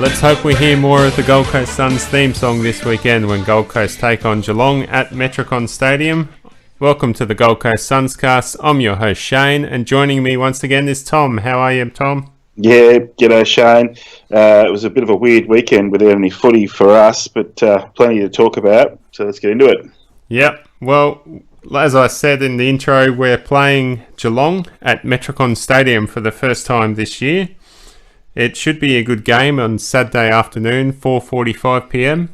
Let's hope we hear more of the Gold Coast Suns theme song this weekend when Gold Coast take on Geelong at Metricon Stadium. Welcome to the Gold Coast Sunscast. I'm your host Shane, and joining me once again is Tom. How are you, Tom? Yeah, g'day Shane. It was a bit of a weird weekend without any footy for us, but plenty to talk about, so let's get into it. Yep, well, as I said in the intro, we're playing Geelong at Metricon Stadium for the first time this year. It should be a good game on Saturday afternoon, 4:45pm.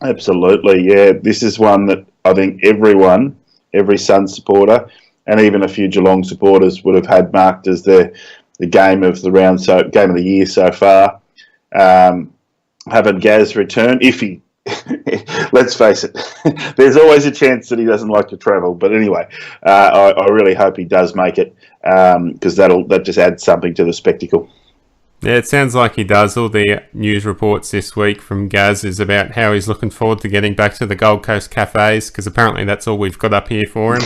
Absolutely, yeah. This is one that I think every Suns supporter, and even a few Geelong supporters would have had marked as the game of the round, so game of the year so far. Having Gaz return, if he, let's face it, there's always a chance that he doesn't like to travel. But anyway, I really hope he does make it, because that just adds something to the spectacle. Yeah, it sounds like he does. All the news reports this week from Gaz is about how he's looking forward to getting back to the Gold Coast cafes, because apparently that's all we've got up here for him.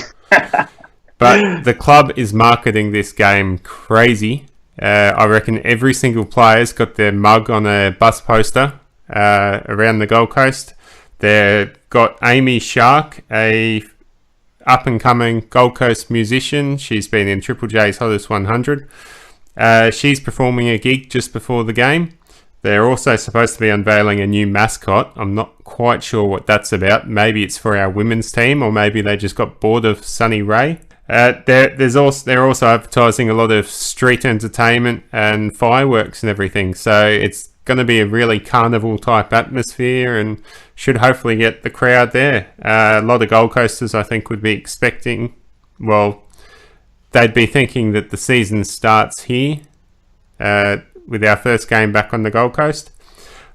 But the club is marketing this game crazy. I reckon every single player's got their mug on a bus poster around the Gold Coast. They've got Amy Shark, a up-and-coming Gold Coast musician. She's been in Triple J's Hottest 100. She's performing a gig just before the game. They're also supposed to be unveiling a new mascot. I'm not quite sure what that's about. Maybe it's for our women's team, or maybe they just got bored of Sunny Ray. They're also advertising a lot of street entertainment and fireworks and everything. So it's going to be a really carnival type atmosphere and should hopefully get the crowd there. A lot of Gold Coasters, I think, would be expecting, well, they'd be thinking that the season starts here with our first game back on the Gold Coast.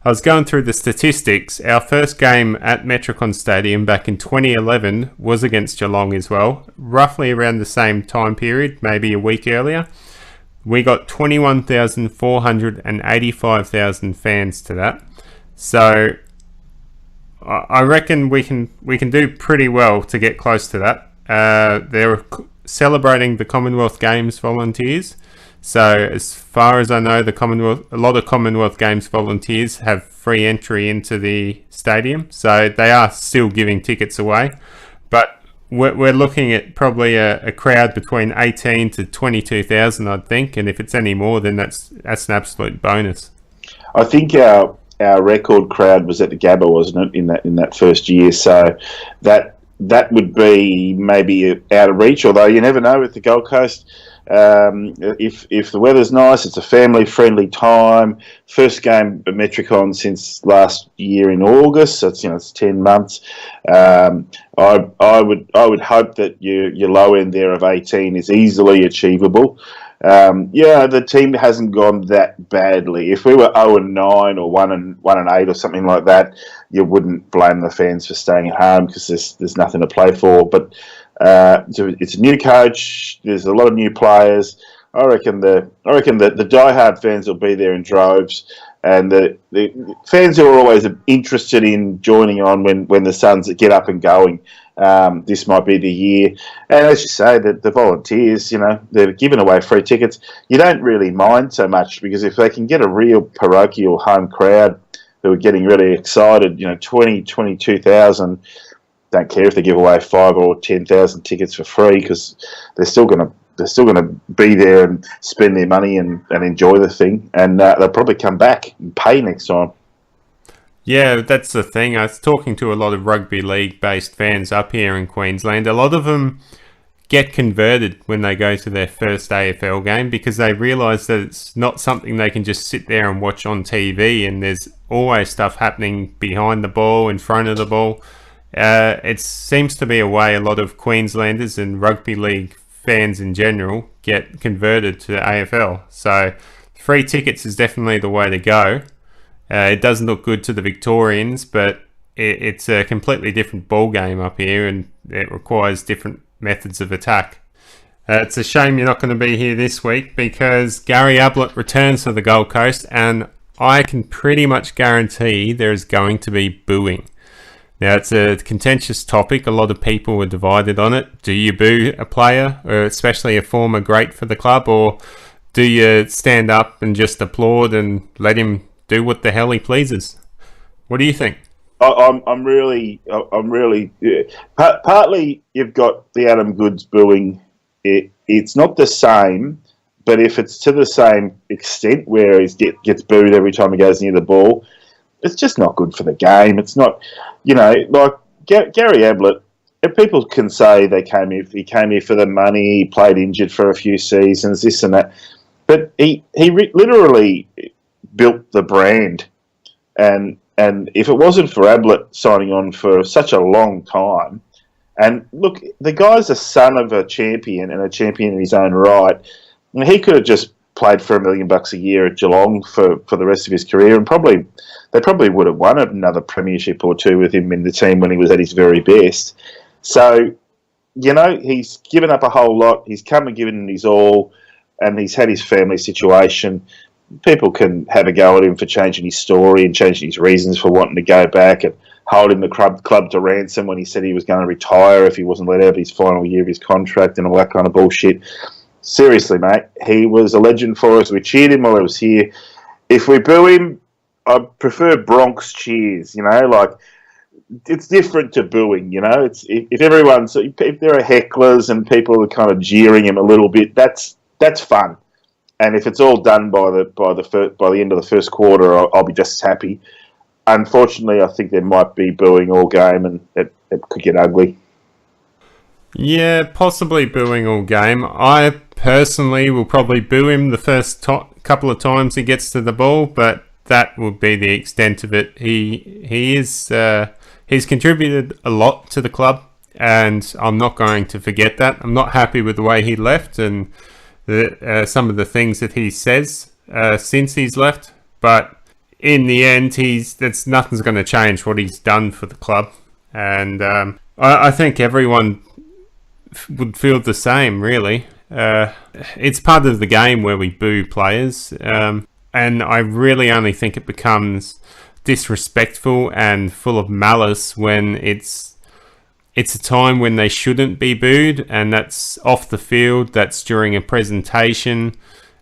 I was going through the statistics. Our first game at Metricon Stadium back in 2011 was against Geelong as well, roughly around the same time period, maybe a week earlier. We got 21,400 and 85,000 fans to that. So I reckon we can do pretty well to get close to that. They're celebrating the Commonwealth Games volunteers. So as far as I know, a lot of Commonwealth Games volunteers have free entry into the stadium. So they are still giving tickets away. But we're looking at probably a crowd between 18 to 22,000, I'd think. And if it's any more, then that's an absolute bonus. I think our record crowd was at the Gabba, wasn't it, in that first year? So that would be maybe out of reach. Although you never know with the Gold Coast. If the weather's nice, it's a family-friendly time. First game at Metricon since last year in August, so it's 10 months. I would hope that your low end there of 18 is easily achievable. The team hasn't gone that badly. If we were 0-9 or 1-8 or something like that, you wouldn't blame the fans for staying at home because there's nothing to play for. But so it's a new coach. There's a lot of new players. I reckon the diehard fans will be there in droves, and the fans who are always interested in joining on when the Suns get up and going. This might be the year. And as you say, the volunteers, they're giving away free tickets. You don't really mind so much because if they can get a real parochial home crowd who are getting really excited, 20, 22,000. Don't care if they give away 5 or 10,000 tickets for free because they're still going to be there and spend their money and enjoy the thing, and they'll probably come back and pay next time. Yeah, that's the thing. I was talking to a lot of rugby league based fans up here in Queensland. A lot of them get converted when they go to their first AFL game because they realise that it's not something they can just sit there and watch on TV, and there's always stuff happening behind the ball, in front of the ball. It seems to be a way a lot of Queenslanders and rugby league fans in general get converted to AFL. So free tickets is definitely the way to go. It doesn't look good to the Victorians, but it's a completely different ball game up here, and it requires different methods of attack. It's a shame you're not going to be here this week because Gary Ablett returns to the Gold Coast, and I can pretty much guarantee there is going to be booing. Now, it's a contentious topic. A lot of people were divided on it. Do you boo a player, or especially a former great for the club, or do you stand up and just applaud and let him do what the hell he pleases? What do you think? I'm really. Yeah. Partly, you've got the Adam Goods booing. It's not the same, but if it's to the same extent where he gets booed every time he goes near the ball, it's just not good for the game. It's not, like Gary Ablett. If people can say he came here for the money, he played injured for a few seasons, this and that, but he literally built the brand, and if it wasn't for Ablett signing on for such a long time, and look, the guy's a son of a champion and a champion in his own right. I mean, he could have just played for $1 million a year at Geelong for the rest of his career, and they probably would have won another premiership or two with him in the team when he was at his very best. So, he's given up a whole lot. He's come and given his all, and he's had his family situation. People can have a go at him for changing his story and changing his reasons for wanting to go back and holding the club to ransom when he said he was going to retire if he wasn't let out his final year of his contract and all that kind of bullshit. Seriously, mate, he was a legend for us. We cheered him while he was here. If we boo him, I prefer Bronx cheers, like... It's different to booing, It's if there are hecklers and people are kind of jeering him a little bit, that's fun. And if it's all done by the end of the first quarter, I'll be just as happy. Unfortunately, I think there might be booing all game, and it could get ugly. Yeah, possibly booing all game. I personally will probably boo him the first couple of times he gets to the ball, but that will be the extent of it. He's contributed a lot to the club, and I'm not going to forget that. I'm not happy with the way he left and some of the things that he says since he's left. But in the end, nothing's going to change what he's done for the club. And I think everyone would feel the same, really. It's part of the game where we boo players. And I really only think it becomes disrespectful and full of malice when it's a time when they shouldn't be booed, and that's off the field, that's during a presentation.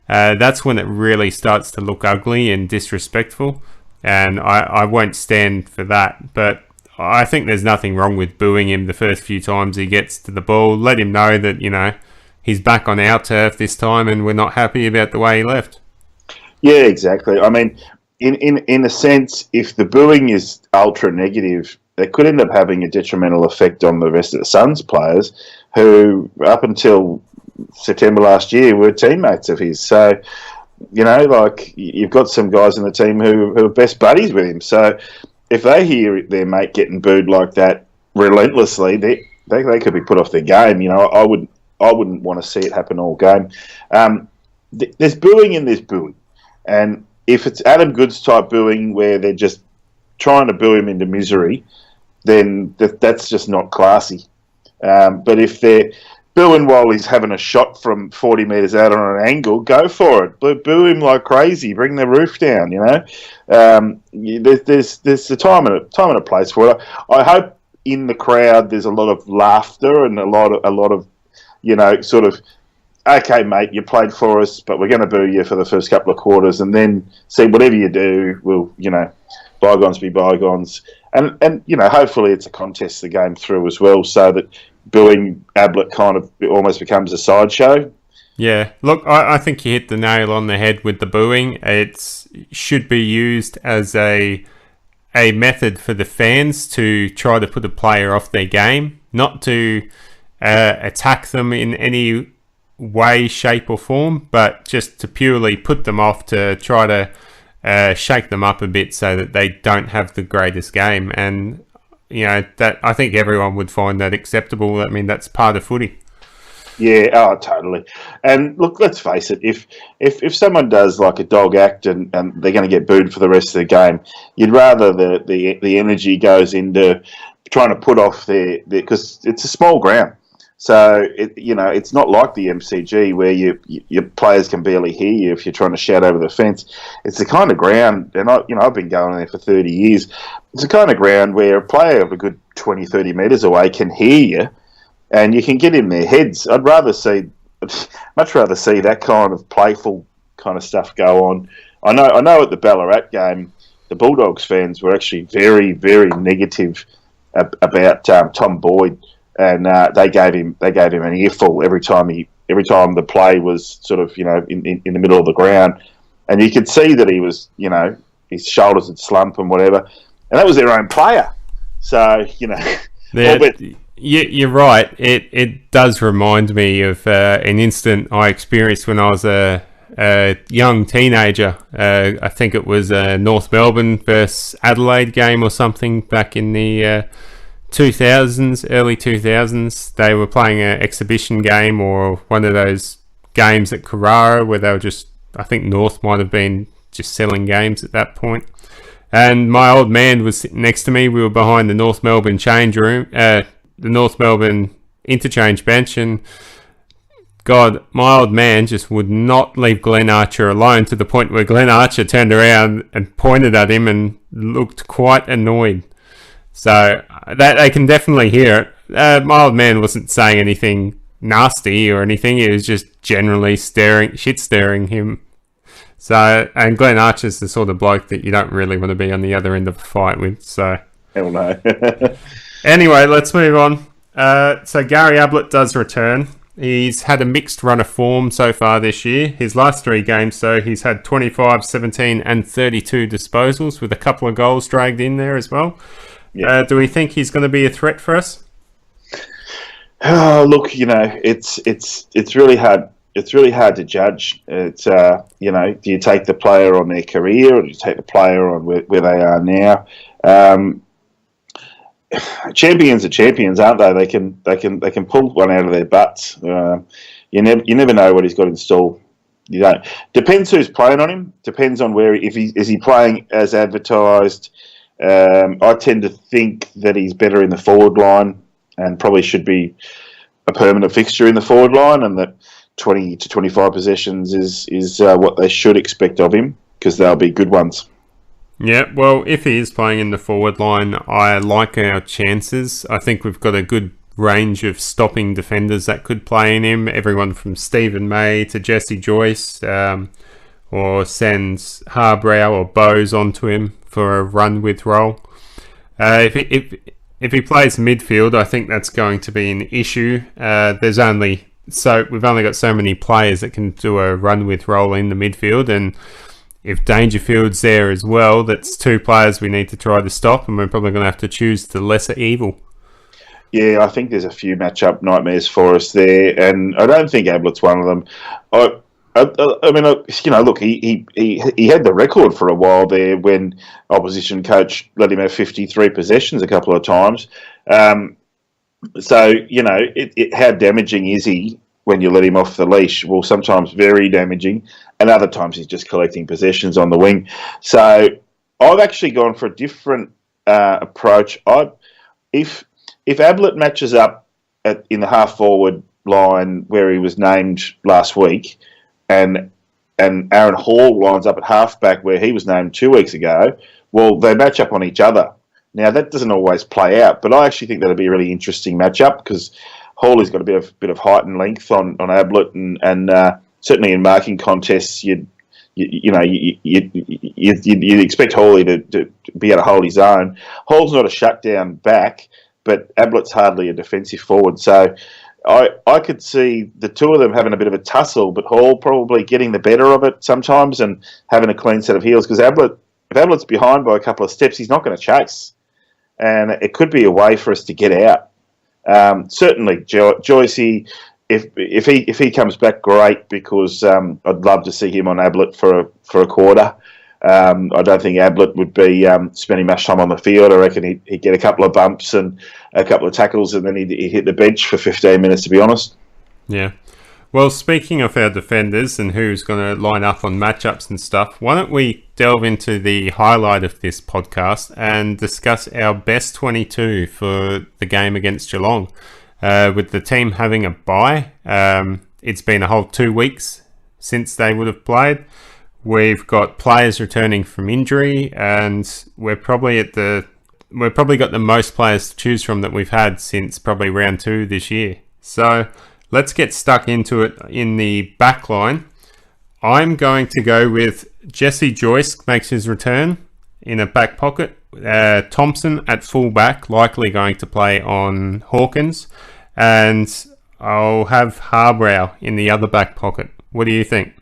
That's when it really starts to look ugly and disrespectful, and I won't stand for that. But I think there's nothing wrong with booing him the first few times he gets to the ball. Let him know that, he's back on our turf this time and we're not happy about the way he left. Yeah, exactly. I mean, in a sense, if the booing is ultra negative, it could end up having a detrimental effect on the rest of the Suns players, who up until September last year were teammates of his. So, you've got some guys in the team who are best buddies with him. So, if they hear their mate getting booed like that relentlessly, they could be put off their game. I wouldn't want to see it happen all game. There's booing and there's booing, and if it's Adam Goods type booing where they're just trying to boo him into misery, then that's just not classy. But if they're booing while he's having a shot from 40 metres out on an angle, go for it. Boo him like crazy. Bring the roof down, There's a time and a place for it. I hope in the crowd there's a lot of laughter and a lot of sort of, okay, mate, you played for us, but we're going to boo you for the first couple of quarters, and then see whatever you do, we'll, bygones be bygones. And hopefully it's a contest the game through as well, so that booing Ablett kind of almost becomes a sideshow. Yeah, look, I think you hit the nail on the head with the booing. It should be used as a method for the fans to try to put a player off their game, not to attack them in any way, shape or form, but just to purely put them off, to try to shake them up a bit so that they don't have the greatest game. And that I think everyone would find that acceptable. I mean, that's part of footy. Yeah, totally. And look, let's face it, if someone does like a dog act and they're going to get booed for the rest of the game, you'd rather the energy goes into trying to put off because it's a small ground. So, it's not like the MCG where your players can barely hear you if you're trying to shout over the fence. It's the kind of ground, and I've been going there for 30 years, it's the kind of ground where a player of a good 20, 30 metres away can hear you, and you can get in their heads. I'd rather see much rather see that kind of playful kind of stuff go on. I know at the Ballarat game, the Bulldogs fans were actually very, very negative about Tom Boyd, and they gave him an earful every time the play was sort of in the middle of the ground, and you could see that he was his shoulders would slump and whatever, and that was their own player. So you're right. It does remind me of an incident I experienced when I was a young teenager. I think it was a North Melbourne versus Adelaide game or something back in the 2000s, early 2000s. They were playing an exhibition game or one of those games at Carrara where they were I think North might have been just selling games at that point. And my old man was sitting next to me. We were behind the North Melbourne change room, the North Melbourne interchange bench, and God, my old man just would not leave Glenn Archer alone, to the point where Glenn Archer turned around and pointed at him and looked quite annoyed. So that they can definitely hear it. My old man wasn't saying anything nasty or anything. He was just generally shit staring him. So, and Glenn Archer's the sort of bloke that you don't really want to be on the other end of a fight with. So, hell no. Anyway, let's move on. So Gary Ablett does return. He's had a mixed run of form so far this year. His last 3 games, though, he's had 25, 17 and 32 disposals with a couple of goals dragged in there as well. Yeah. Do we think he's going to be a threat for us? Oh, look, it's really hard. It's really hard to judge. It's do you take the player on their career, or do you take the player on where they are now? Champions are champions, aren't they? They can pull one out of their butts. You never know what he's got in store. You don't. Depends who's playing on him. Depends on where. Is he playing as advertised? I tend to think that he's better in the forward line and probably should be a permanent fixture in the forward line, and that 20 to 25 possessions is what they should expect of him, because they'll be good ones. Yeah, well, if he is playing in the forward line, I like our chances. I think we've got a good range of stopping defenders that could play in him. Everyone from Stephen May to Jesse Joyce, or sends Harbrow or Bowes onto him for a run-with role. If he plays midfield, I think that's going to be an issue. We've only got so many players that can do a run-with role in the midfield, and if Dangerfield's there as well, that's 2 players we need to try to stop, and we're probably going to have to choose the lesser evil. Yeah, I think there's a few matchup nightmares for us there, and I don't think Ablett's one of them. I mean, look, he had the record for a while there when opposition coach let him have 53 possessions a couple of times. So, how damaging is he when you let him off the leash? Well, sometimes very damaging, and other times he's just collecting possessions on the wing. So I've actually gone for a different approach. If Ablett matches up in the half-forward line where he was named last week, and Aaron Hall lines up at halfback where he was named 2 weeks ago, well, they match up on each other. Now, that doesn't always play out, but I actually think that'll be a really interesting matchup, because Hawley's got a bit of height and length on Ablett, and certainly in marking contests, you'd expect Hawley to be able to hold his own. Hall's not a shutdown back, but Ablett's hardly a defensive forward, so I could see the two of them having a bit of a tussle, but Hall probably getting the better of it sometimes and having a clean set of heels, because if Ablett's behind by a couple of steps, he's not going to chase, and it could be a way for us to get out. Certainly, Joycey, if he comes back, great, because I'd love to see him on Ablett for a quarter. I don't think Ablett would be spending much time on the field. I reckon he'd get a couple of bumps and a couple of tackles, and then he'd hit the bench for 15 minutes, to be honest. Yeah. Well, speaking of our defenders and who's going to line up on matchups and stuff, why don't we delve into the highlight of this podcast and discuss our best 22 for the game against Geelong. With the team having a bye, it's been a whole 2 weeks since they would have played. We've got players returning from injury, and we've probably got the most players to choose from that we've had since probably round 2 this year. So let's get stuck into it in the back line. I'm going to go with Jesse Joyce makes his return in a back pocket. Thompson at full back, likely going to play on Hawkins. And I'll have Harbrow in the other back pocket. What do you think?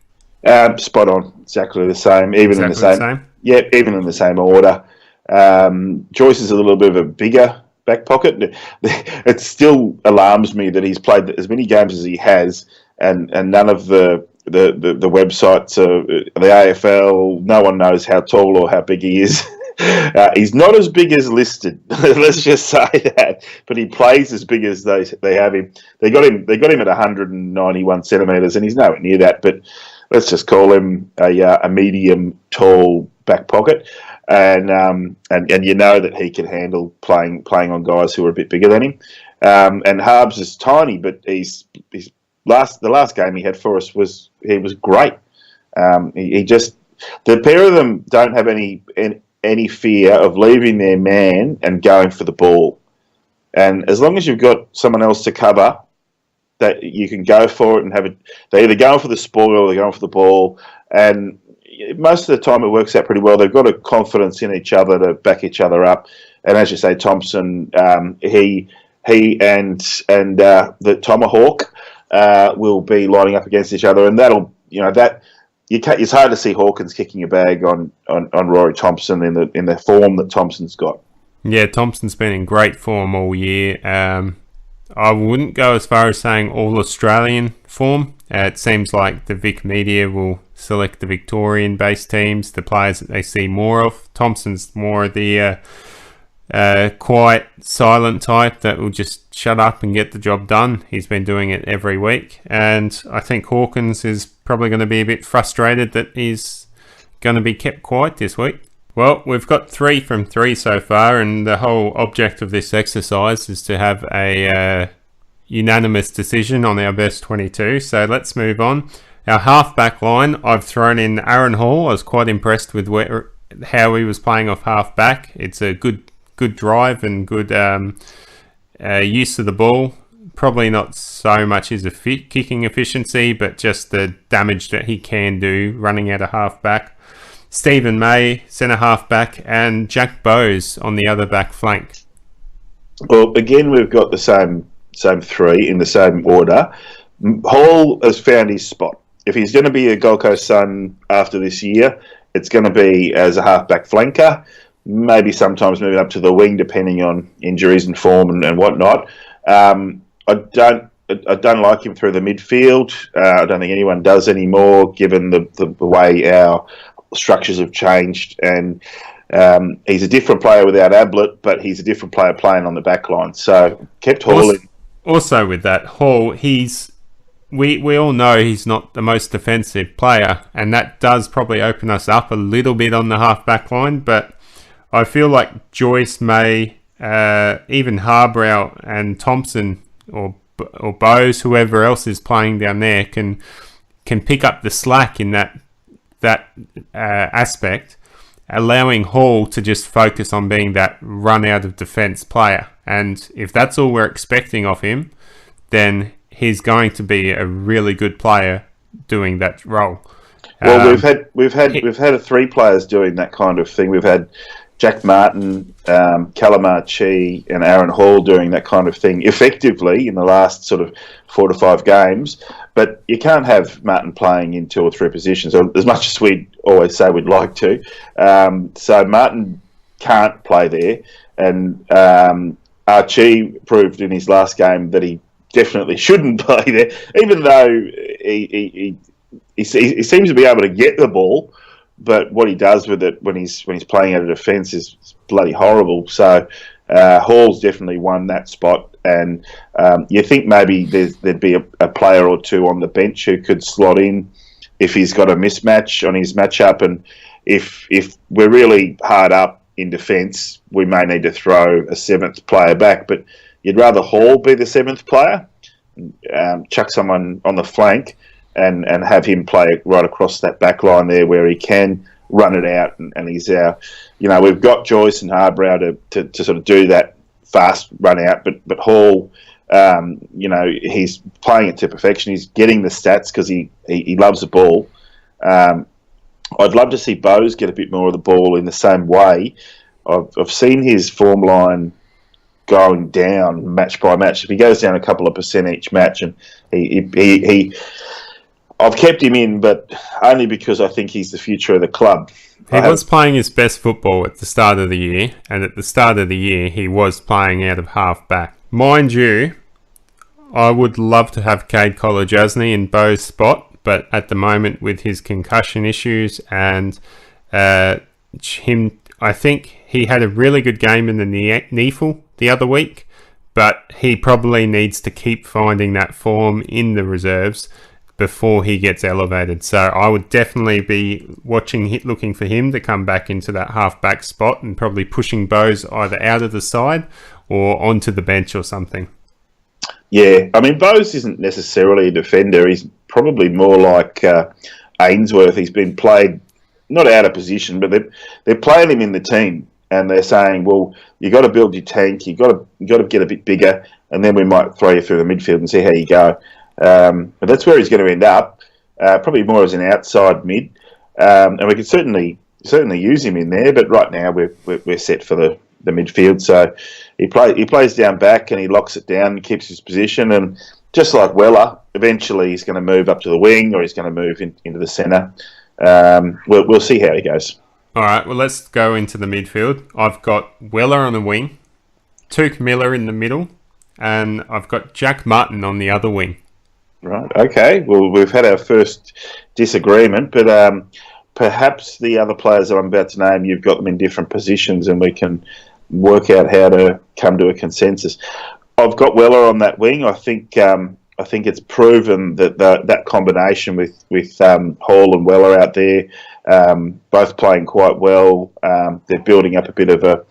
Spot on. Exactly the same. Even in the same. Yeah, even in the same order. Joyce is a little bit of a bigger back pocket. It still alarms me that he's played as many games as he has, and none of the websites, the AFL, no one knows how tall or how big he is. He's not as big as listed. Let's just say that, but he plays as big as they have him. They got him at 191 centimeters, and he's nowhere near that. But let's just call him a medium tall back pocket, and you know that he can handle playing on guys who are a bit bigger than him. And Harbs is tiny, but the last game he had for us was great. He just, the pair of them don't have any fear of leaving their man and going for the ball. And as long as you've got someone else to cover, that you can go for it and have it. They're either going for the spoil or they're going for the ball. And most of the time it works out pretty well. They've got a confidence in each other to back each other up. And as you say, Thompson, he and the Tomahawk will be lining up against each other, and that'll, it's hard to see Hawkins kicking a bag on Rory Thompson in the form that Thompson's got. Yeah, Thompson's been in great form all year. I wouldn't go as far as saying all Australian form. It seems like the Vic media will select the Victorian-based teams, the players that they see more of. Thompson's more the quiet, silent type that will just shut up and get the job done. He's been doing it every week. And I think Hawkins is probably going to be a bit frustrated that he's going to be kept quiet this week. Well, we've got 3 from 3 so far, and the whole object of this exercise is to have a unanimous decision on our best 22. So let's move on. Our half-back line, I've thrown in Aaron Hall. I was quite impressed with how he was playing off half-back. It's a good drive and good use of the ball. Probably not so much his kicking efficiency, but just the damage that he can do running out of half-back. Stephen May, centre half-back, and Jack Bowes on the other back flank. Well, again, we've got the same 3 in the same order. Hall has found his spot. If he's going to be a Gold Coast Sun after this year, it's going to be as a half-back flanker, maybe sometimes moving up to the wing depending on injuries and form and whatnot. I don't like him through the midfield. I don't think anyone does anymore, given the way our structures have changed. And he's a different player without Ablett, but he's a different player playing on the back line. So kept Hall in. Also with that, Hall, we all know he's not the most defensive player, and that does probably open us up a little bit on the half-back line, but I feel like Joyce, May, even Harbrow and Thompson or Bowes, whoever else is playing down there, can pick up the slack in that aspect, allowing Hall to just focus on being that run out of defence player. And if that's all we're expecting of him, then he's going to be a really good player doing that role. Well, we've had 3 players doing that kind of thing. We've had Jack Martin, Calamarchi, and Aaron Hall doing that kind of thing effectively in the last sort of 4 to 5 games. But you can't have Martin playing in 2 or 3 positions, as much as we'd always say we'd like to. So Martin can't play there, and Archie proved in his last game that he definitely shouldn't play there, even though he seems to be able to get the ball. But what he does with it when he's playing out of defence is bloody horrible. So Hall's definitely won that spot, and you think maybe there'd be a player or 2 on the bench who could slot in if he's got a mismatch on his matchup, and if we're really hard up in defence, we may need to throw a 7th player back. But you'd rather Hall be the 7th player, chuck someone on the flank, and have him play right across that back line there where he can run it out, and he's our, we've got Joyce and Harbrow to sort of do that fast run out, but Hall, he's playing it to perfection. He's getting the stats because he loves the ball. I'd love to see Bose get a bit more of the ball in the same way. I've seen his form line going down match by match. If he goes down a couple of percent each match, and I've kept him in, but only because I think he's the future of the club. He was playing his best football at the start of the year, and at the start of the year, he was playing out of half-back. Mind you, I would love to have Cade Collar-Jasny in Bo's spot, but at the moment, with his concussion issues and him, I think he had a really good game in the NEFL the other week, but he probably needs to keep finding that form in the reserves before he gets elevated. So I would definitely be looking for him to come back into that half-back spot and probably pushing Bose either out of the side or onto the bench or something. Yeah, I mean, Bose isn't necessarily a defender. He's probably more like Ainsworth. He's been played not out of position, but they're playing him in the team, and they're saying, well, you got to build your tank, you got to get a bit bigger, and then we might throw you through the midfield and see how you go. But that's where he's going to end up, probably more as an outside mid, and we could certainly use him in there. But right now we're set for the midfield. So he plays down back and he locks it down and keeps his position. And just like Weller, eventually he's going to move up to the wing or he's going to move into the centre. We'll see how he goes. All right, well, let's go into the midfield. I've got Weller on the wing, Tuke Miller in the middle, and I've got Jack Martin on the other wing. Right, okay. Well, we've had our first disagreement, but perhaps the other players that I'm about to name, you've got them in different positions and we can work out how to come to a consensus. I've got Weller on that wing. I think it's proven that that combination with Hall and Weller out there, both playing quite well. They're building up a bit of a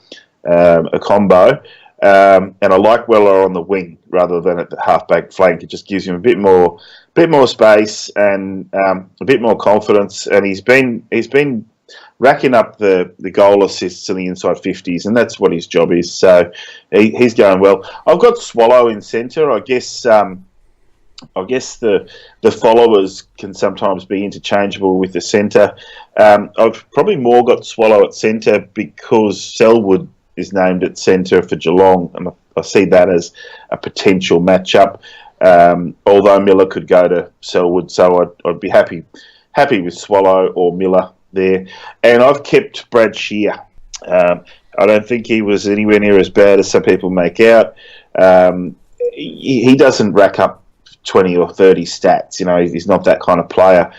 combo. And I like Weller on the wing rather than at the half-back flank. It just gives him a bit more space and a bit more confidence. And he's been racking up the goal assists in the inside 50s, and that's what his job is. So he's going well. I've got Swallow in centre. I guess the followers can sometimes be interchangeable with the centre. I've probably more got Swallow at centre because Selwood is named at centre for Geelong, and I see that as a potential matchup. Although Miller could go to Selwood, so I'd be happy with Swallow or Miller there. And I've kept Brad Shear. I don't think he was anywhere near as bad as some people make out. He doesn't rack up 20 or 30 stats. You know, he's not that kind of player.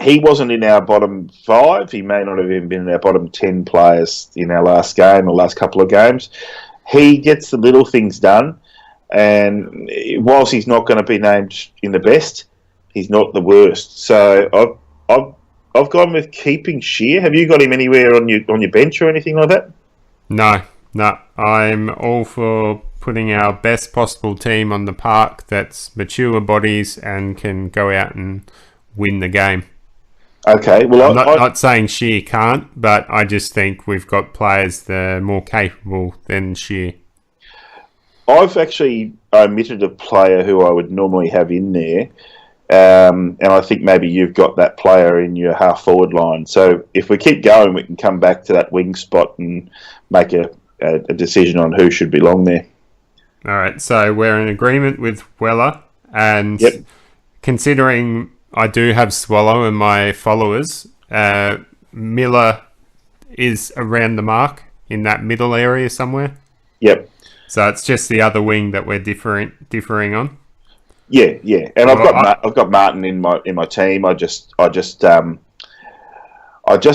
He wasn't in our bottom 5. He may not have even been in our bottom 10 players in our last game or last couple of games. He gets the little things done, and whilst he's not going to be named in the best, he's not the worst. So I've gone with keeping Shear. Have you got him anywhere on your bench or anything like that? No. I'm all for putting our best possible team on the park that's mature bodies and can go out and win the game. Okay, well, I'm not saying Shear can't, but I just think we've got players that are more capable than Shear. I've actually omitted a player who I would normally have in there, and I think maybe you've got that player in your half-forward line. So if we keep going, we can come back to that wing spot and make a decision on who should belong there. All right, so we're in agreement with Weller, and yep. Considering I do have Swallow in my followers, Miller is around the mark in that middle area somewhere. Yep. So it's just the other wing that we're differing on. Yeah, and I've got Martin in my team. I just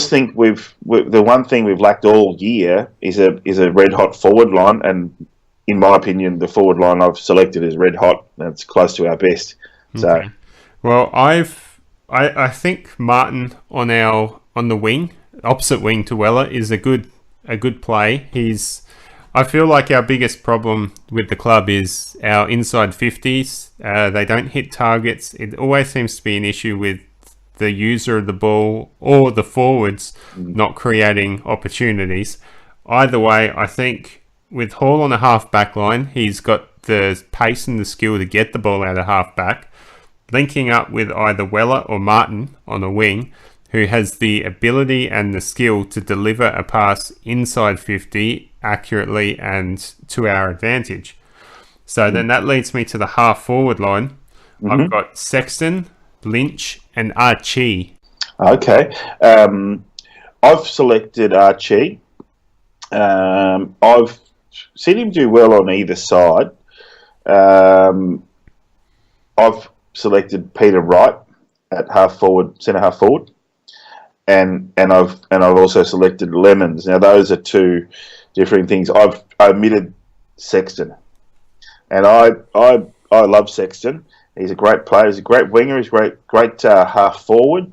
think the one thing we've lacked all year is a red hot forward line, and in my opinion, the forward line I've selected is red hot. That's close to our best. So, okay. Well, I think Martin on the wing, opposite wing to Weller, is a good play. I feel like our biggest problem with the club is our inside 50s. They don't hit targets. It always seems to be an issue with the user of the ball or the forwards not creating opportunities. Either way, I think with Hall on a half back line, he's got the pace and the skill to get the ball out of half back, linking up with either Weller or Martin on a wing, who has the ability and the skill to deliver a pass inside 50 accurately and to our advantage. So then that leads me to the half forward line. I've got Sexton, Lynch, and Archie. Okay. I've selected Archie. I've seen him do well on either side. I've selected Peter Wright at half forward, centre half forward, and I've also selected Lemons. Now those are two different things. I omitted Sexton, and I love Sexton. He's a great player. He's a great winger. He's great half forward.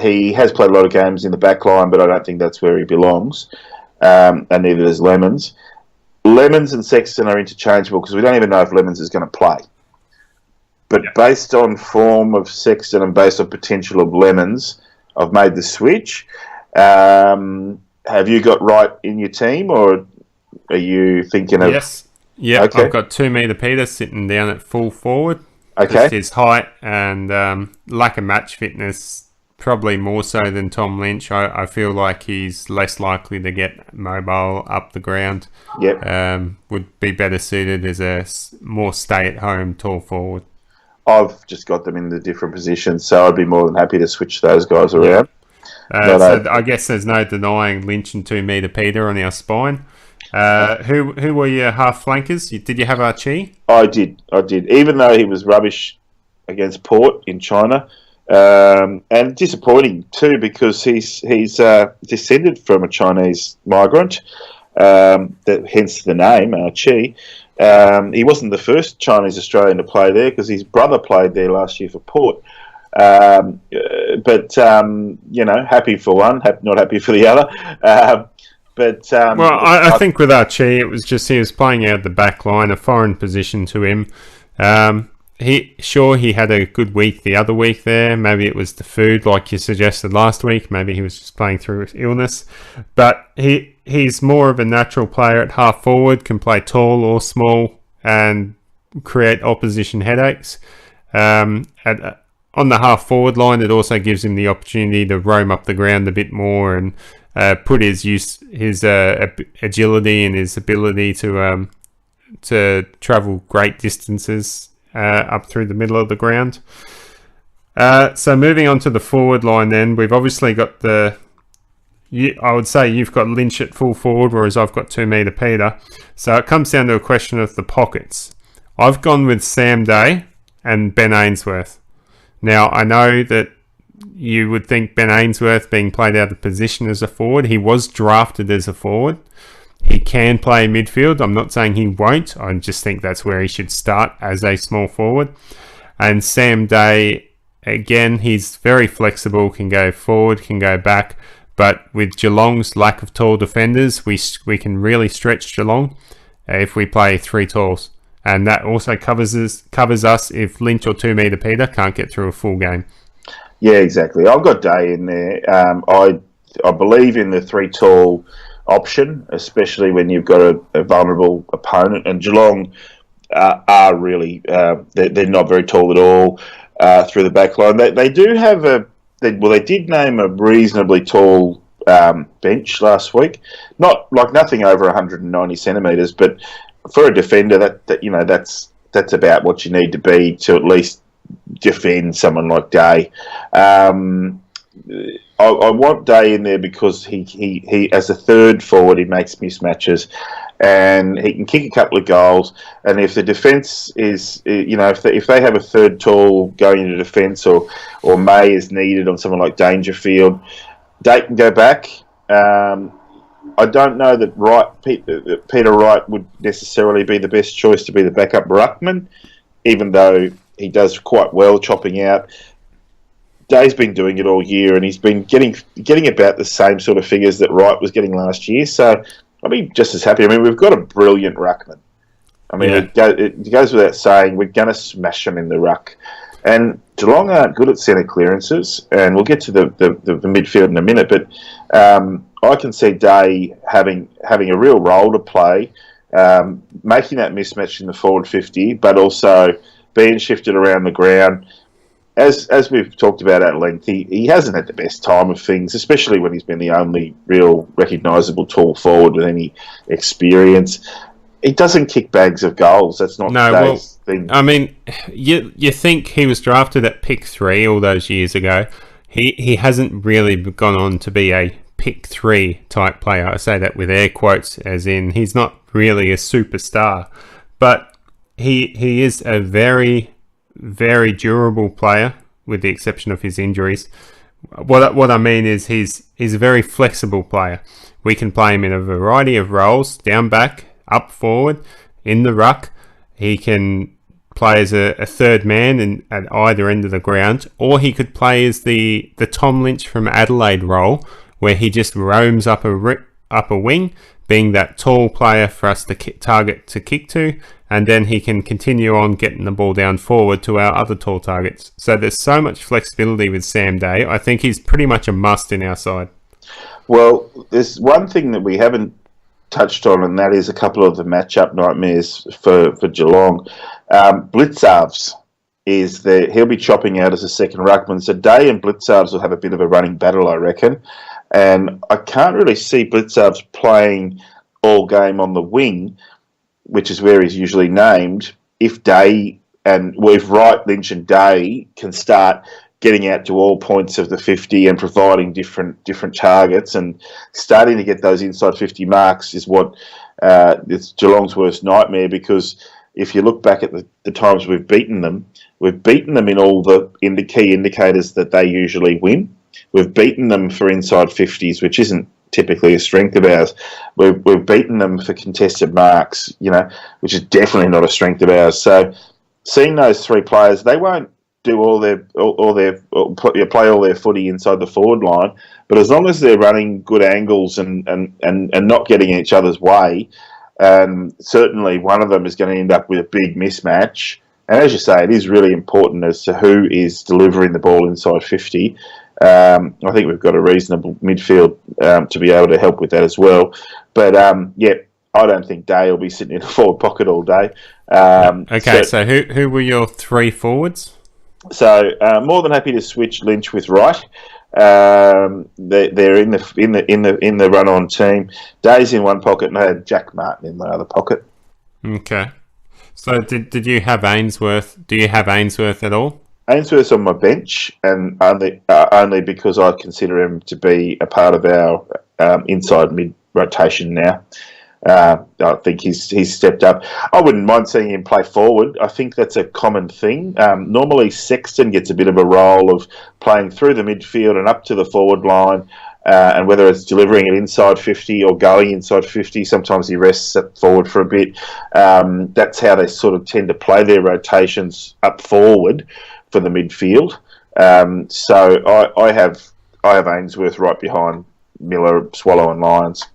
He has played a lot of games in the back line, but I don't think that's where he belongs. And neither does Lemons. Lemons and Sexton are interchangeable because we don't even know if Lemons is going to play. But based on form of Sexton and based on potential of Lemons, I've made the switch. Have you got Wright in your team, or are you thinking of... Yes. Yeah, okay. I've got 2 metre Peter sitting down at full forward. Okay. Just his height and lack of match fitness, probably more so than Tom Lynch. I feel like he's less likely to get mobile up the ground. Yep. Would be better suited as a more stay-at-home tall forward. I've just got them in the different positions, so I'd be more than happy to switch those guys around. So I guess there's no denying Lynch and 2 metre Peter on our spine. Who were your half flankers? Did you have Archie? I did. Even though he was rubbish against Port in China, and disappointing too because he's descended from a Chinese migrant. Hence the name Archie. He wasn't the first Chinese Australian to play there because his brother played there last year for Port. But happy for one, not happy for the other. I think with Archie, it was just he was playing out the back line, a foreign position to him. He had a good week the other week there. Maybe it was the food, like you suggested last week. Maybe he was just playing through illness. But he's more of a natural player at half forward, can play tall or small and create opposition headaches. On the half forward line, it also gives him the opportunity to roam up the ground a bit more and put his agility and his ability to travel great distances up through the middle of the ground. So moving on to the forward line then, we've obviously got I would say you've got Lynch at full forward, whereas I've got 2 metre Peter. So it comes down to a question of the pockets. I've gone with Sam Day and Ben Ainsworth. Now, I know that you would think Ben Ainsworth being played out of position as a forward. He was drafted as a forward. He can play midfield. I'm not saying he won't. I just think that's where he should start as a small forward. And Sam Day, again, he's very flexible, can go forward, can go back. But with Geelong's lack of tall defenders, we can really stretch Geelong if we play 3 talls. And that also covers us if Lynch or 2 metre Peter can't get through a full game. Yeah, exactly. I've got Day in there. I believe in the 3 tall option, especially when you've got a vulnerable opponent. And Geelong are really they're not very tall at all through the back line. They do have they did name a reasonably tall bench last week. Nothing over 190 centimetres, but for a defender, that's about what you need to be to at least defend someone like Day. I want Day in there because he as a third forward, he makes mismatches and he can kick a couple of goals. And if the defence is, if they have a third tall going into defence or May is needed on someone like Dangerfield, Day can go back. I don't know that Peter Wright would necessarily be the best choice to be the backup ruckman, even though he does quite well chopping out. Day's been doing it all year, and he's been getting about the same sort of figures that Wright was getting last year. So I'd be just as happy. I mean, we've got a brilliant ruckman. I mean, it goes without saying we're going to smash him in the ruck. And Geelong aren't good at centre clearances, and we'll get to the midfield in a minute. But I can see Day having a real role to play, making that mismatch in the forward 50, but also being shifted around the ground. As we've talked about at length, he hasn't had the best time of things, especially when he's been the only real recognisable tall forward with any experience. He doesn't kick bags of goals. That's not Day's thing. I mean, you think he was drafted at pick 3 all those years ago. He hasn't really gone on to be a pick 3 type player. I say that with air quotes, as in he's not really a superstar, but he is a very, very durable player, with the exception of his injuries. What I mean is he's a very flexible player. We can play him in a variety of roles: down back, up forward, in the ruck. He can play as a third man at either end of the ground, or he could play as the Tom Lynch from Adelaide role, where he just roams up a wing, being that tall player for us to target to kick to, and then he can continue on getting the ball down forward to our other tall targets. So there's so much flexibility with Sam Day. I think he's pretty much a must in our side. Well, there's one thing that we haven't touched on, and that is a couple of the matchup nightmares for Geelong. Blitzarves he'll be chopping out as a second ruckman. So Day and Blitzarves will have a bit of a running battle, I reckon. And I can't really see Blitzarves playing all game on the wing, which is where he's usually named, if Wright, Lynch and Day can start getting out to all points of the 50 and providing different targets and starting to get those inside 50 marks is what it's Geelong's worst nightmare, because if you look back at the times we've beaten them in all the key indicators that they usually win. We've beaten them for inside 50s, which isn't typically a strength of ours. We've beaten them for contested marks, which is definitely not a strength of ours. So seeing those three players, they won't do play all their footy inside the forward line, but as long as they're running good angles and not getting in each other's way, certainly one of them is going to end up with a big mismatch. And as you say, it is really important as to who is delivering the ball inside 50. I think we've got a reasonable midfield to be able to help with that as well. But, I don't think Day will be sitting in a forward pocket all day. So who were your three forwards? So more than happy to switch Lynch with Wright. They're in the run-on team. Day's in one pocket, and I had Jack Martin in the other pocket. Okay. So did you have Ainsworth? Do you have Ainsworth at all? Ainsworth's on my bench, and only because I consider him to be a part of our inside mid rotation now. I think he's stepped up. I wouldn't mind seeing him play forward. I think that's a common thing. Normally Sexton gets a bit of a role of playing through the midfield and up to the forward line, and whether it's delivering it inside 50 or going inside 50, sometimes he rests up forward for a bit. That's how they sort of tend to play their rotations up forward for the midfield. So I have Ainsworth right behind Miller, Swallow and Lyons.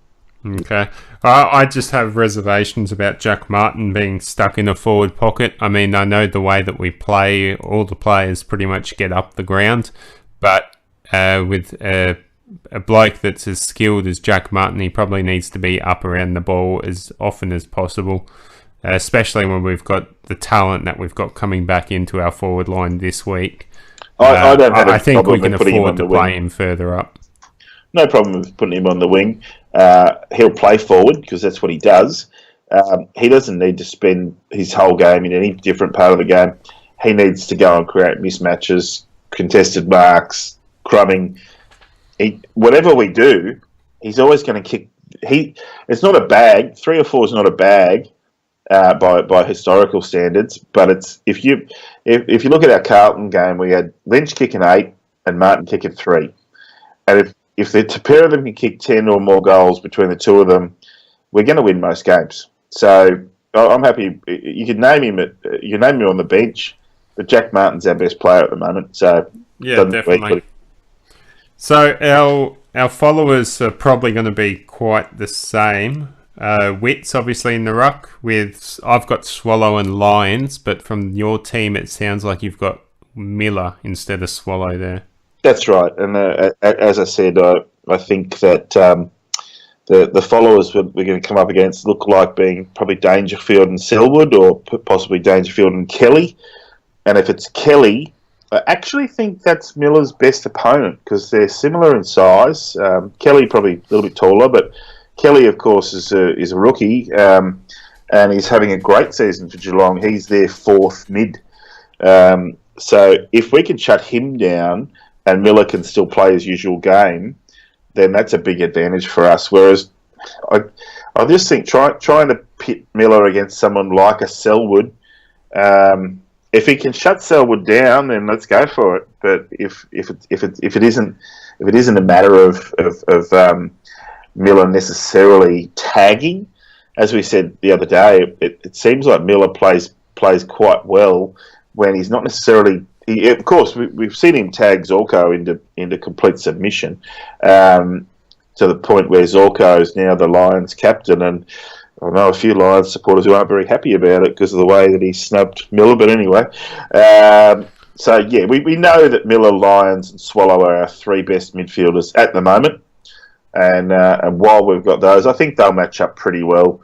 Okay. I just have reservations about Jack Martin being stuck in a forward pocket. I mean, I know the way that we play, all the players pretty much get up the ground, but with a bloke that's as skilled as Jack Martin, he probably needs to be up around the ball as often as possible, especially when we've got the talent that we've got coming back into our forward line this week. I think we can afford to play him further up. No problem with putting him on the wing. He'll play forward because that's what he does. He doesn't need to spend his whole game in any different part of the game. He needs to go and create mismatches, contested marks, crumbing. Whatever we do, he's always going to kick. It's not a bag. 3 or 4 is not a bag by historical standards. But it's if you look at our Carlton game, we had Lynch kicking 8 and Martin kicking 3, and if the pair of them can kick 10 or more goals between the two of them, we're going to win most games. So I'm happy. You can name him on the bench, but Jack Martin's our best player at the moment. So yeah, definitely. So our followers are probably going to be quite the same. Witt's obviously in the ruck I've got Swallow and Lions, but from your team it sounds like you've got Miller instead of Swallow there. That's right, and as I said, I think that the followers we're going to come up against look like being probably Dangerfield and Selwood, or possibly Dangerfield and Kelly. And if it's Kelly, I actually think that's Miller's best opponent because they're similar in size. Kelly probably a little bit taller, but Kelly, of course, is a rookie, and he's having a great season for Geelong. He's their fourth mid. So if we can shut him down and Miller can still play his usual game, then that's a big advantage for us. Whereas I just think trying to pit Miller against someone like a Selwood, if he can shut Selwood down, then let's go for it. But if it isn't a matter of Miller necessarily tagging, as we said the other day, it seems like Miller plays quite well when he's not necessarily. Of course, we've seen him tag Zorko into complete submission, to the point where Zorko is now the Lions captain, and I know a few Lions supporters who aren't very happy about it because of the way that he snubbed Miller. But anyway, so yeah, we know that Miller, Lyons, and Swallow are our three best midfielders at the moment, and while we've got those, I think they'll match up pretty well.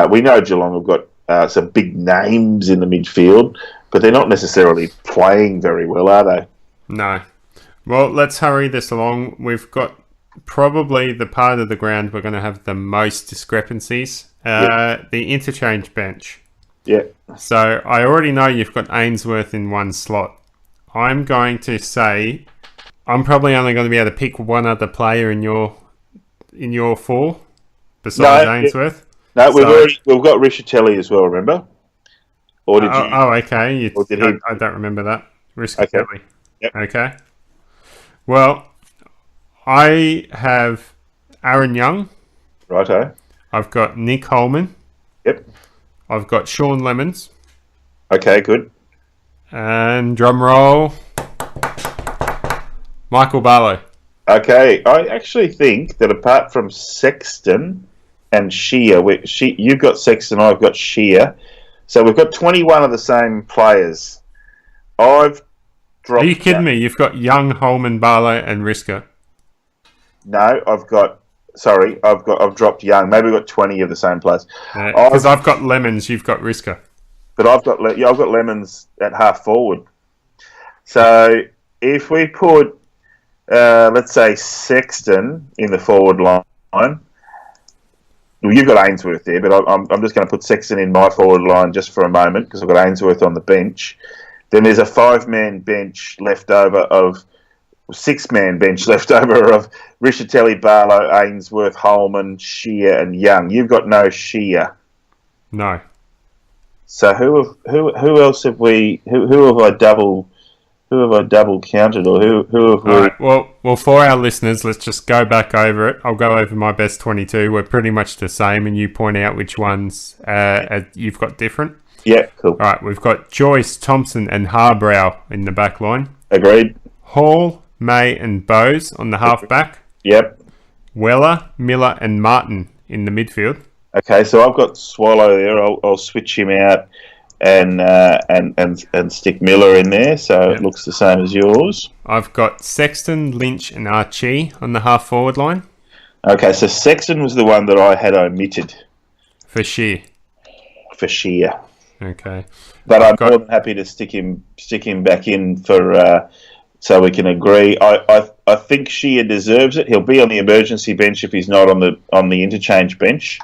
We know Geelong have got some big names in the midfield, but they're not necessarily playing very well, are they? No. Well, let's hurry this along. We've got probably the part of the ground we're going to have the most discrepancies. The interchange bench. Yeah. So I already know you've got Ainsworth in one slot. I'm going to say I'm probably only going to be able to pick one other player in your four besides Ainsworth. No, we've got Rischitelli as well. Remember? Or did you? Oh, okay. I don't remember that. Rischitelli. Okay. Yep. Okay. Well, I have Aaron Young. Righto. I've got Nick Holman. Yep. I've got Sean Lemons. Okay, good. And drum roll, Michael Barlow. Okay, I actually think that apart from Sexton and Shear, you've got Sexton, I've got Shear, so we've got 21 of the same players. I've dropped. Are you kidding me? You've got Young, Holman, Barlow, and Risker. No, I've dropped Young. Maybe we've got 20 of the same players. Because I've got Lemons, you've got Risker. But I've got Lemons at half forward. So if we put, let's say, Sexton in the forward line, well, you've got Ainsworth there, but I'm just going to put Sexton in my forward line just for a moment because I've got Ainsworth on the bench. Then there's a six-man bench left over of Rischitelli, Barlow, Ainsworth, Holman, Shear, and Young. You've got no Shear. No. So who else have we? Who have I double counted, or who have we? All right, well, for our listeners, let's just go back over it. I'll go over my best 22. We're pretty much the same, and you point out which ones you've got different. Yeah, cool. All right, we've got Joyce, Thompson, and Harbrow in the back line. Agreed. Hall, May, and Bowes on the half back. Yep. Weller, Miller, and Martin in the midfield. Okay, so I've got Swallow there. I'll switch him out and stick Miller in there, so It looks the same as yours. I've got Sexton, Lynch, and Archie on the half forward line. Okay, so Sexton was the one that I had omitted For Shear. Okay. But I'm more than happy to stick him back in for so we can agree. I think Shear deserves it. He'll be on the emergency bench if he's not on the interchange bench.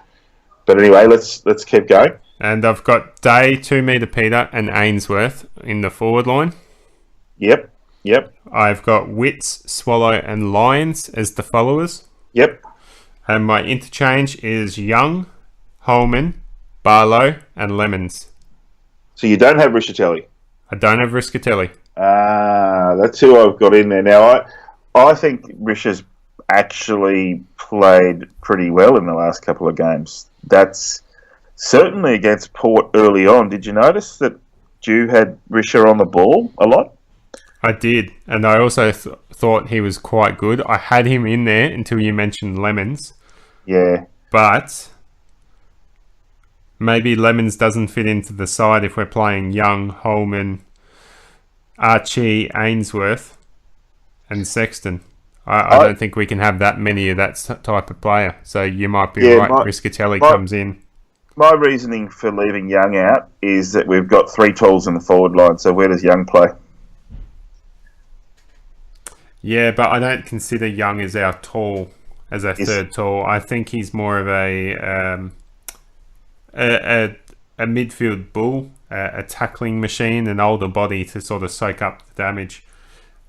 But anyway, let's keep going. And I've got Day, 2 metre Peter, and Ainsworth in the forward line. Yep. I've got Wits, Swallow, and Lyons as the followers. Yep. And my interchange is Young, Holman, Barlow, and Lemons. So you don't have Rischitelli? I don't have Rischitelli. That's who I've got in there. Now, I think Rish has actually played pretty well in the last couple of games. That's certainly against Port early on. Did you notice that Dew had Risher on the ball a lot? I did, and I also thought he was quite good. I had him in there until you mentioned Lemons. Yeah. But maybe Lemons doesn't fit into the side if we're playing Young, Holman, Archie, Ainsworth, and Sexton. I don't think we can have that many of that type of player. So you might be right. Riscatelli comes in. My reasoning for leaving Young out is that we've got 3 tools in the forward line. So where does Young play? Yeah, but I don't consider Young as our tall, as our third tall. I think he's more of a midfield bull, a tackling machine, an older body to sort of soak up the damage.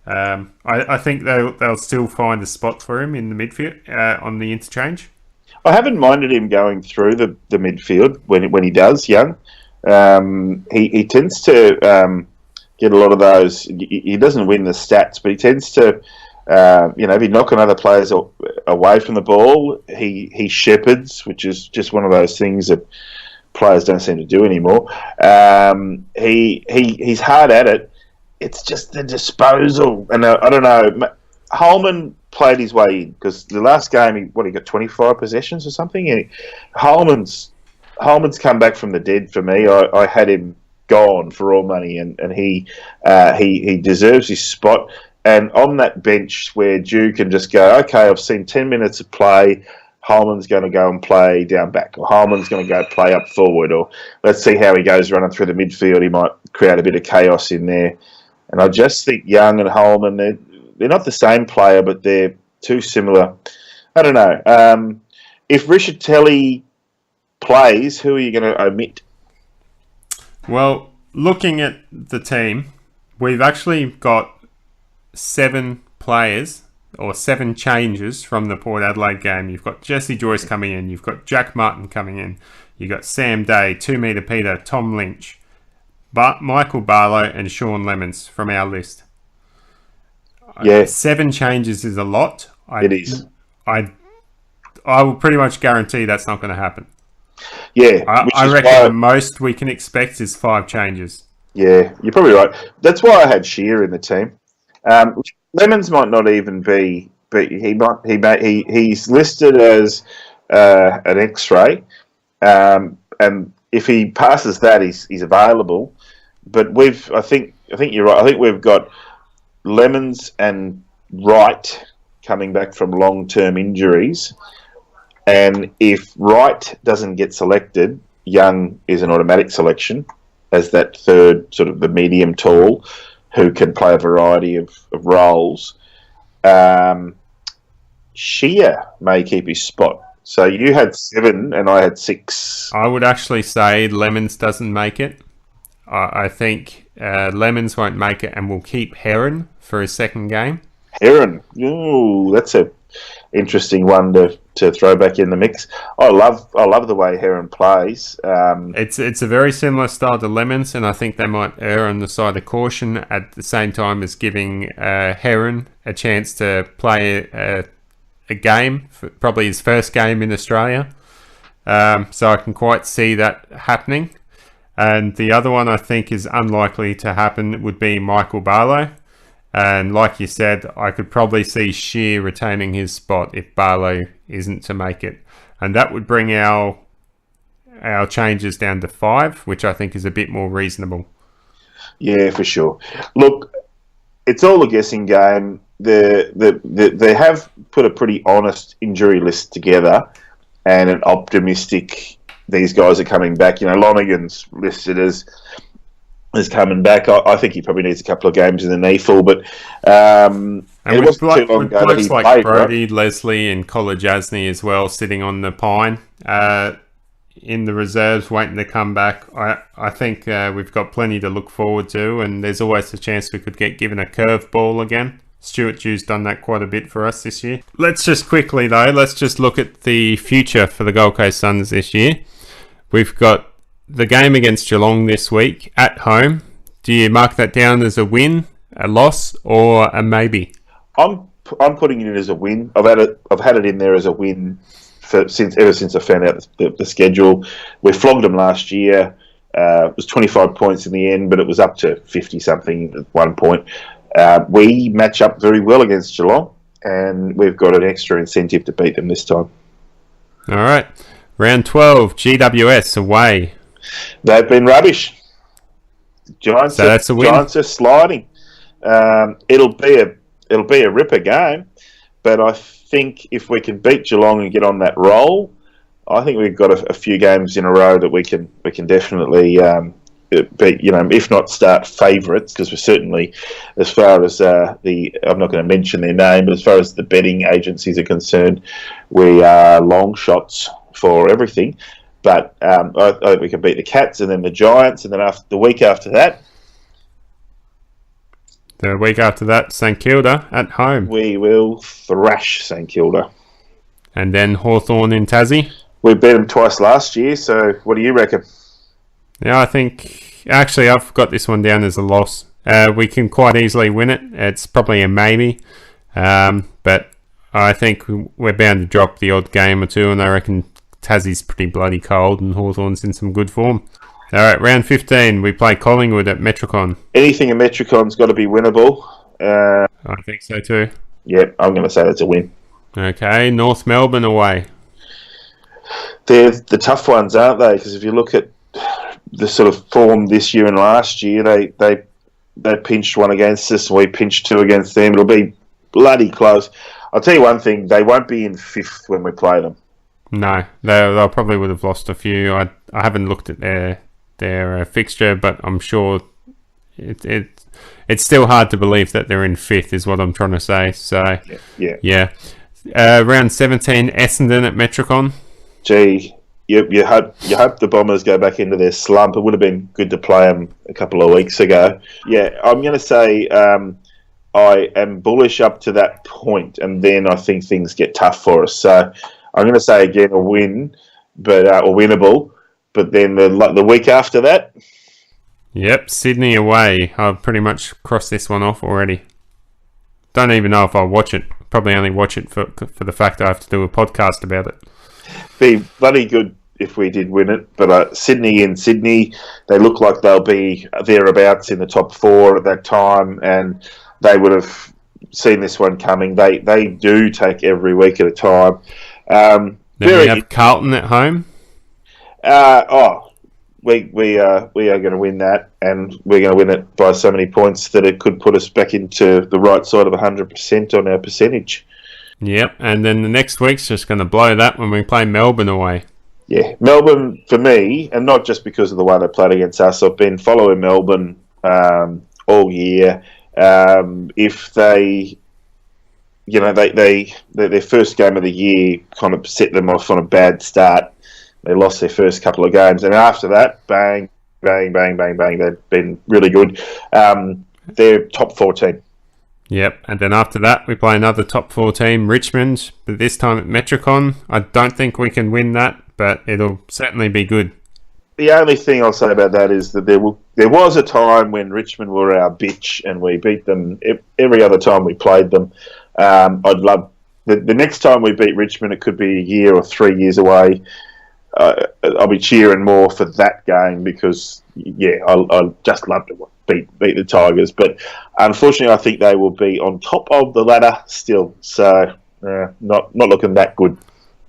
I think they'll still find a spot for him in the midfield on the interchange. I haven't minded him going through the midfield when he does, Young. He tends to get a lot of those. He doesn't win the stats, but he tends to, if he knocking other players away from the ball, he shepherds, which is just one of those things that players don't seem to do anymore. He's hard at it. It's just the disposal, and I don't know. Holman played his way in because the last game he got 25 possessions or something. And Holman's come back from the dead for me. I had him gone for all money, and he deserves his spot. And on that bench where Dew can just go, okay, I've seen 10 minutes of play. Holman's going to go and play down back, or Holman's going to go play up forward, or let's see how he goes running through the midfield. He might create a bit of chaos in there. And I just think Young and Holman, they're not the same player, but they're too similar. I don't know. If Riscatelli plays, who are you going to omit? Well, looking at the team, we've actually got 7 players or 7 changes from the Port Adelaide game. You've got Jesse Joyce coming in. You've got Jack Martin coming in. You've got Sam Day, 2 Metre Peter, Tom Lynch, Michael Barlow and Sean Lemons from our list. Yeah. 7 changes is a lot. It is. I will pretty much guarantee that's not going to happen. Yeah. I reckon the most we can expect is 5 changes. Yeah, you're probably right. That's why I had Shearer in the team. Lemons might not even be, but he's listed as an X-ray, and if he passes that, he's available. But I think you're right. I think we've got Lemons and Wright coming back from long-term injuries, and if Wright doesn't get selected, Young is an automatic selection as that third sort of the medium tall who can play a variety of roles. Shea may keep his spot. So you had 7 and I had 6. I would actually say Lemons doesn't make it. I think Lemons won't make it, and we'll keep Heron for his second game. Heron, ooh, that's a interesting one to throw back in the mix. I love the way Heron plays. It's a very similar style to Lemons, and I think they might err on the side of caution at the same time as giving Heron a chance to play a game, probably his first game in Australia. So I can quite see that happening. And the other one I think is unlikely to happen would be Michael Barlow. And like you said, I could probably see Shear retaining his spot if Barlow isn't to make it. And that would bring our changes down to 5, which I think is a bit more reasonable. Yeah, for sure. Look, it's all a guessing game. They have put a pretty honest injury list together and an optimistic, these guys are coming back. You know, Lonergan's listed as coming back. I think he probably needs a couple of games in the knee full, but and it wasn't too long ago that he like played, Brody, right? Leslie and Kolajasny as well, sitting on the pine in the reserves, waiting to come back. I think we've got plenty to look forward to, and there's always a chance we could get given a curveball again. Stuart Dew's done that quite a bit for us this year. Let's just quickly, though, look at the future for the Gold Coast Suns this year. We've got the game against Geelong this week at home. Do you mark that down as a win, a loss, or a maybe? I'm putting it in as a win. I've had it in there as a win ever since I found out the schedule. We flogged them last year. It was 25 points in the end, but it was up to 50 something at one point. We match up very well against Geelong, and we've got an extra incentive to beat them this time. All right. Round 12, GWS away. They've been rubbish. Giants are sliding. It'll be a ripper game. but I think if we can beat Geelong and get on that roll, I think we've got a few games in a row that we can definitely beat. If not start favourites, because we're certainly, as far as I'm not going to mention their name, but as far as the betting agencies are concerned, we are long shots for everything. But I think we can beat the Cats and then the Giants, and then the week after that. The week after that, St Kilda at home. We will thrash St Kilda. And then Hawthorn in Tassie. We beat them twice last year, so what do you reckon? Yeah, I think... Actually, I've got this one down as a loss. We can quite easily win it. It's probably a maybe. But I think we're bound to drop the odd game or two, and I reckon Tassie's pretty bloody cold and Hawthorn's in some good form. All right, round 15, we play Collingwood at Metricon. Anything at Metricon's got to be winnable. I think so too. Yep, I'm going to say that's a win. Okay, North Melbourne away. They're the tough ones, aren't they? Because if you look at the sort of form this year and last year, they pinched one against us, and we pinched two against them. It'll be bloody close. I'll tell you one thing, they won't be in fifth when we play them. No, they probably would have lost a few. I haven't looked at their fixture, but I'm sure it's still hard to believe that they're in fifth, is what I'm trying to say. So yeah. Round 17, Essendon at Metricon. Gee, you hope the Bombers go back into their slump. It would have been good to play them a couple of weeks ago. Yeah, I'm going to say I am bullish up to that point, and then I think things get tough for us. So I'm going to say again a win, but or winnable. But then the week after that. Yep, Sydney away. I've pretty much crossed this one off already. Don't even know if I'll watch it. Probably only watch it for the fact I have to do a podcast about it. Be bloody good if we did win it, but Sydney, they look like they'll be thereabouts in the top four at that time, and they would have seen this one coming. They do take every week at a time. Then we have Carlton at home. We are going to win that, and we're going to win it by so many points that it could put us back into the right side of 100% on our percentage. Yep, and then the next week's just going to blow that when we play Melbourne away. Yeah, Melbourne for me, and not just because of the way they played against us. I've been following Melbourne all year. If they, their first game of the year kind of set them off on a bad start. They lost their first couple of games, and after that, bang, bang, bang, bang, bang. They've been really good. They're top 4 team. Yep, and then after that, we play another top 4 team, Richmond, but this time at Metricon. I don't think we can win that, but it'll certainly be good. The only thing I'll say about that is that there was a time when Richmond were our bitch, and we beat them every other time we played them. I'd love the next time we beat Richmond. It could be a year or 3 years away. I'll be cheering more for that game because, I'll just love to beat the Tigers. But unfortunately, I think they will be on top of the ladder still. So not looking that good.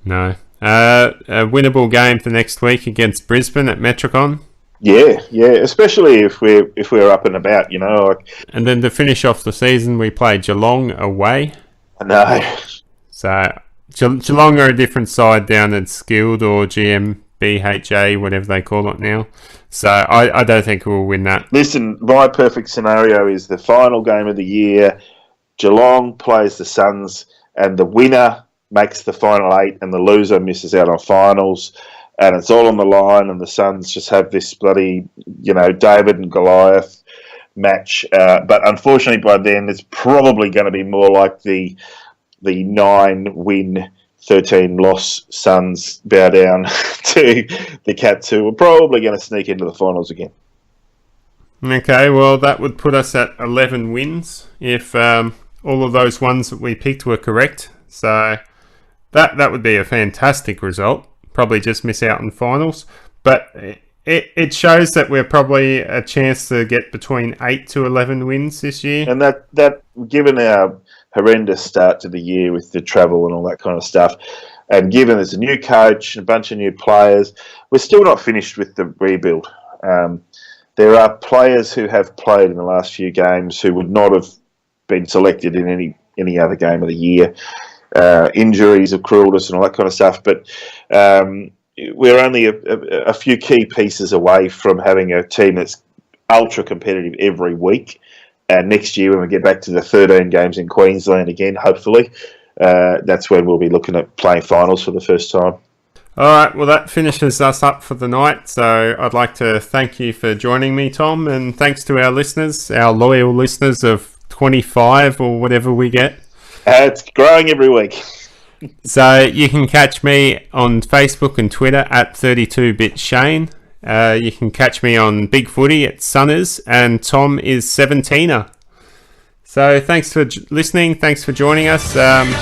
No. A winnable game for next week against Brisbane at Metricon. Yeah, especially if we're up and about, And then to finish off the season, we play Geelong away. I know. So Geelong are a different side down at Skilled or GMBHA, whatever they call it now. So I don't think we'll win that. Listen, my perfect scenario is the final game of the year. Geelong plays the Suns, and the winner makes the final 8, and the loser misses out on finals. And it's all on the line, and the Suns just have this bloody, David and Goliath match. But unfortunately, by then, it's probably going to be more like the 9-win, 13-loss Suns bow down to the Cats, who are probably going to sneak into the finals again. Okay, well, that would put us at 11 wins if all of those ones that we picked were correct. So that would be a fantastic result. Probably just miss out on finals. But it shows that we're probably a chance to get between 8 to 11 wins this year. And that given our horrendous start to the year with the travel and all that kind of stuff, and given there's a new coach and a bunch of new players, we're still not finished with the rebuild. There are players who have played in the last few games who would not have been selected in any any other game of the year. Injuries have cruelled us and all that kind of stuff, but we're only a few key pieces away from having a team that's ultra competitive every week. And next year, when we get back to the 13 games in Queensland again, hopefully, that's when we'll be looking at playing finals for the first time. All right, well, that finishes us up for the night. So I'd like to thank you for joining me, Tom, and thanks to our listeners, our loyal listeners of 25 or whatever we get. It's growing every week. So you can catch me on Facebook and Twitter at 32BitShane. You can catch me on Big Footy at Sunners, and Tom is 17er. So thanks for listening. Thanks for joining us.